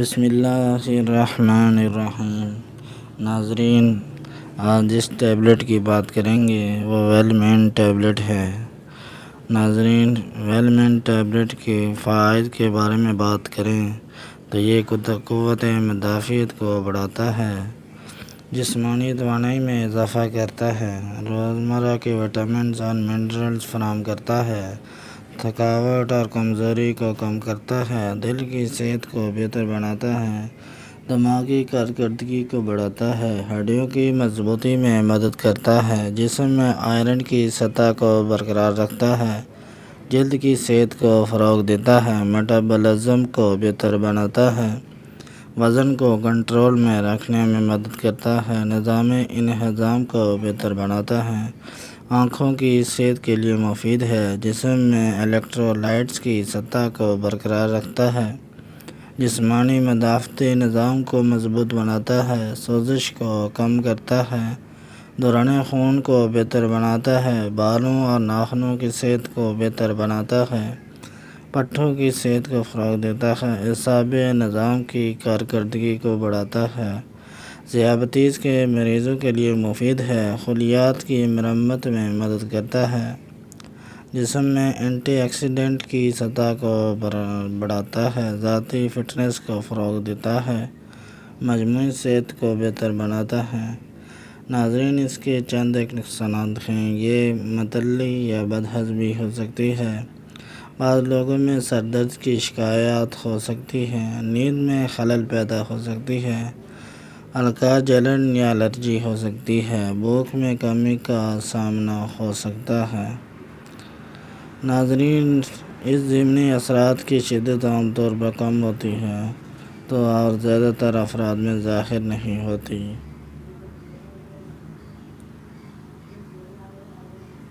بسم اللہ الرحمن الرحیم۔ ناظرین، آج جس ٹیبلٹ کی بات کریں گے وہ ویلمین ٹیبلٹ ہے۔ ناظرین، ویلمین ٹیبلٹ کے فوائد کے بارے میں بات کریں تو یہ قوت مدافعت کو بڑھاتا ہے، جسمانی توانائی میں اضافہ کرتا ہے، روزمرہ کے وٹامنز اور منرلز فراہم کرتا ہے، تھکاوٹ اور کمزوری کو کم کرتا ہے، دل کی صحت کو بہتر بناتا ہے، دماغی کارکردگی کو بڑھاتا ہے، ہڈیوں کی مضبوطی میں مدد کرتا ہے، جسم میں آئرن کی سطح کو برقرار رکھتا ہے، جلد کی صحت کو فروغ دیتا ہے، میٹابولزم کو بہتر بناتا ہے، وزن کو کنٹرول میں رکھنے میں مدد کرتا ہے، نظام انہضام کو بہتر بناتا ہے، آنکھوں کی صحت کے لیے مفید ہے، جسم میں الیکٹرولائٹس کی سطح کو برقرار رکھتا ہے، جسمانی مدافعتی نظام کو مضبوط بناتا ہے، سوزش کو کم کرتا ہے، دوران خون کو بہتر بناتا ہے، بالوں اور ناخنوں کی صحت کو بہتر بناتا ہے، پٹھوں کی صحت کو فروغ دیتا ہے، اعصابی نظام کی کارکردگی کو بڑھاتا ہے، ذیابیطس کے مریضوں کے لیے مفید ہے، خلیات کی مرمت میں مدد کرتا ہے، جسم میں اینٹی آکسیڈنٹ کی سطح کو بڑھاتا ہے، ذاتی فٹنس کو فروغ دیتا ہے، مجموعی صحت کو بہتر بناتا ہے۔ ناظرین، اس کے چند ایک نقصانات ہیں۔ یہ معطلی یا بد ہضمی ہو سکتی ہے، بعض لوگوں میں سر درد کی شکایات ہو سکتی ہے، نیند میں خلل پیدا ہو سکتی ہے، ہلکا جلن یا الرجی ہو سکتی ہے، بھوک میں کمی کا سامنا ہو سکتا ہے۔ ناظرین، اس ضمنی اثرات کی شدت عام طور پر کم ہوتی ہے تو اور زیادہ تر افراد میں ظاہر نہیں ہوتی۔